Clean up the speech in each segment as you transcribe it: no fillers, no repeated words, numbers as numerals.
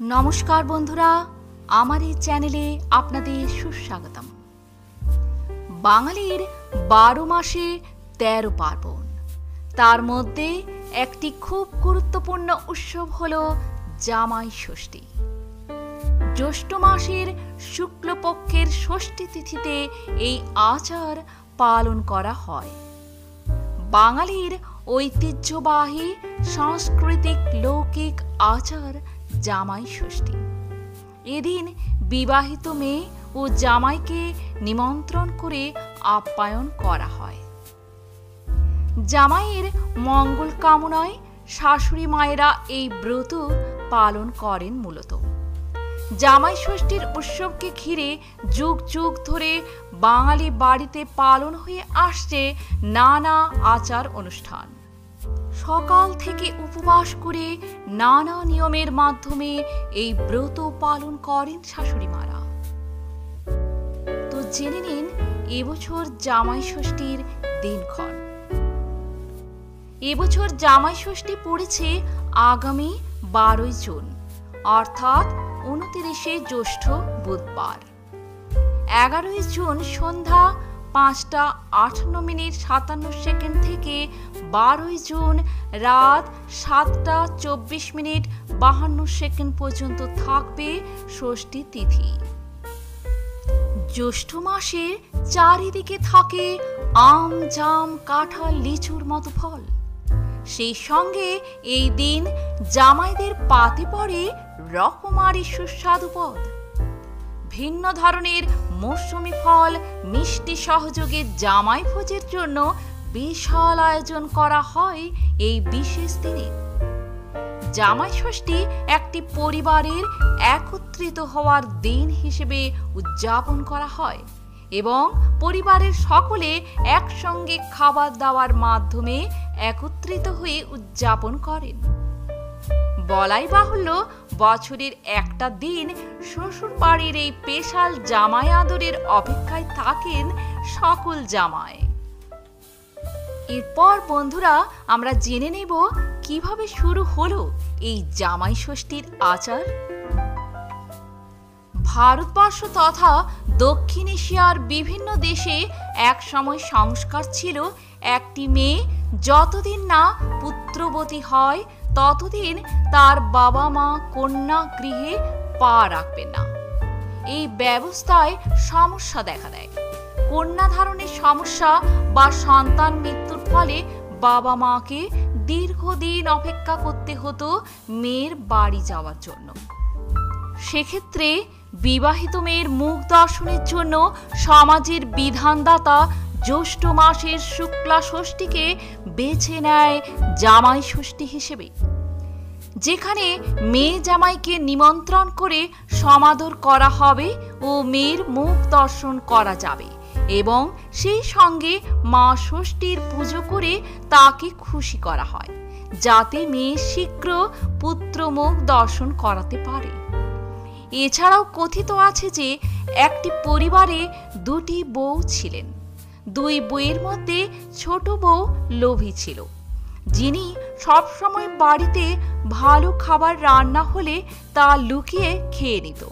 নমস্কার বন্ধুরা, আমার এই চ্যানেলে আপনাদের সুস্বাগতম। বাঙালির 12 মাসে 13 পার্বণ, তার মধ্যে একটি খুব গুরুত্বপূর্ণ উৎসব হল জামাই ষষ্ঠী। জ্যৈষ্ঠ মাসের শুক্লপক্ষের ষষ্ঠী তিথিতে এই আচার পালন করা হয়। বাঙালির ঐতিহ্যবাহী সাংস্কৃতিক লৌকিক আচার জামাই ষষ্ঠী। এদিন বিবাহিত মেয়ে ও জামাইকে নিমন্ত্রণ করে আপ্যায়ন করা হয়। জামাইয়ের মঙ্গল কামনায় শাশুড়ি মায়েরা এই ব্রত পালন করেন। মূলত জামাই ষষ্ঠীর উৎসবকে ঘিরে যুগ যুগ ধরে বাঙালি বাড়িতে পালন হয়ে আসছে নানা আচার অনুষ্ঠান। সকাল থেকে উপবাস করে নানা নিয়মের মাধ্যমে এই ব্রত পালন করেন শাশুড়ি মারা। তো জেনে নিন এবছর জামাই ষষ্ঠীর দিনক্ষণ। এবছর জামাই ষষ্ঠী পড়েছে আগামী 12 জুন, অর্থাৎ 29শে জ্যৈষ্ঠ বুধবার। 11 জুন সন্ধ্যা 5:58:57 থেকে 12 জুন রাত 7:24:52 পর্যন্ত থাকবে ষষ্ঠী তিথি। জ্যৈষ্ঠ মাসের চারিদিকে থাকে আম, জাম, কাঁঠাল, লিচুর মতো ফল। সেই সঙ্গে এই দিন জামাইদের পাতে পড়ে রকমারি সুস্বাদু পদ। ভিন্ন ধরনের মৌসুমি ফল, মিষ্টি সহযোগে জামাই ভোজের জন্য বিশাল আয়োজন করা হয় এই বিশেষ দিনে। জামাই ষষ্ঠী একটি পরিবারের একত্রিত হওয়ার দিন হিসেবে উদযাপন করা হয় এবং পরিবারের সকলে একসঙ্গে খাবার দাবার মাধ্যমে একত্রিত হয়ে উদযাপন করেন। বলাই বাহুল্য, বছরের একটা দিন শ্বশুর বাড়ির এই স্পেশাল জামাই আদরের অপেক্ষায় থাকেন সকল জামাই। এরপর বন্ধুরা আমরা জেনে নেব কিভাবে শুরু হলো এই জামাই ষষ্ঠীর আচার। ভারতবর্ষ তথা দক্ষিণ এশিয়ার বিভিন্ন দেশে এক সময় সংস্কার ছিল একটি মেয়ে যতদিন না পুত্রবতী হয় ততদিন তার বাবা মা কন্যা গৃহে পা রাখবেন না। এই ব্যবস্থায় সমস্যা দেখা দেয়। কন্যা ধারণের সমস্যা বা সন্তান মৃত্যুর ফলে বাবা মাকে দীর্ঘদিন অপেক্ষা করতে হতো মেয়ের বাড়ি যাওয়ার জন্য। সেক্ষেত্রে বিবাহিত মেয়ের মুখ দর্শনের জন্য সমাজের বিধানদাতা জ্যৈষ্ঠ মাসের শুক্লা ষষ্ঠীকে বেছে নেয় জামাই ষষ্ঠী হিসেবে, যেখানে মেয়ে জামাইকে নিমন্ত্রণ করে সমাদর করা হবে ও মেয়ের মুখ দর্শন করা যাবে এবং সেই সঙ্গে মা ষষ্ঠীর পুজো করে তাকে খুশি করা হয়, যাতে মেয়ে শীঘ্র পুত্র মুখ দর্শন করাতে পারে। এছাড়াও কথিত আছে যে একটি পরিবারে 2টি বউ ছিলেন। 2 বউয়ের মধ্যে ছোট বউ লোভী ছিল, যিনি সবসময় বাড়িতে ভালো খাবার রান্না হলে তা লুকিয়ে খেয়ে নিত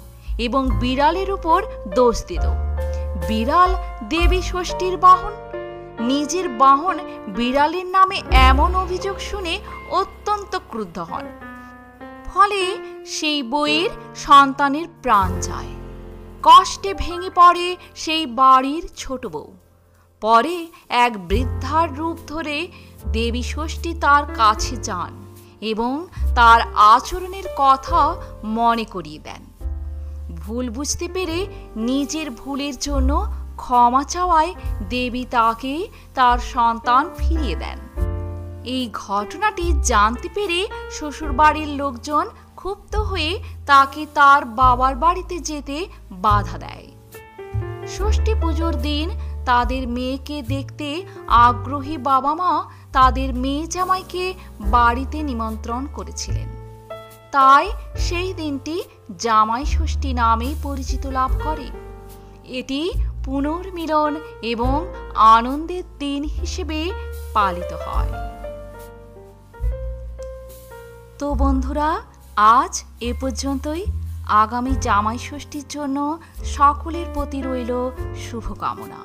এবং বিড়ালের উপর দোষ দিত। বিড়াল দেবী ষষ্ঠীর বাহন। নিজের বাহন বিড়ালের নামে এমন অভিযোগ শুনে অত্যন্ত ক্রুদ্ধ হন। ফলে সেই বউয়ের সন্তানের প্রাণ যায়। কষ্টে ভেঙে পড়ে সেই বাড়ির ছোট বউ। পরে এক বৃদ্ধার রূপ ধরে দেবী ষষ্ঠী তার কাছে যান এবং তার আচরণের কথা মনে করিয়ে দেন। ভুল বুঝতে পেরে নিজের ভুলের জন্য ক্ষমা চাওয়ায় দেবী তাকে তার সন্তান ফিরিয়ে দেন। এই ঘটনাটি জানতে পেরে শ্বশুরবাড়ির লোকজন ক্ষুব্ধ হয়ে তাকে তার বাবার বাড়িতে যেতে বাধা দেয়। ষষ্ঠী পুজোর দিন তাদের মেয়েকে দেখতে আগ্রহী বাবা মা তাদের মেয়ে জামাইকে বাড়িতে নিমন্ত্রণ করেছিলেন। তাই সেই দিনটি জামাই ষষ্ঠী নামে পরিচিত লাভ করে। এটি পুনর্মিলন এবং আনন্দের দিন হিসেবে পালিত হয়। তো বন্ধুরা, আজ এ পর্যন্তই। আগামী জামাই ষষ্ঠীর জন্য সকলের প্রতি রইল শুভকামনা।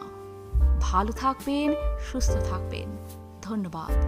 ভালো থাকবেন, সুস্থ থাকবেন। ধন্যবাদ।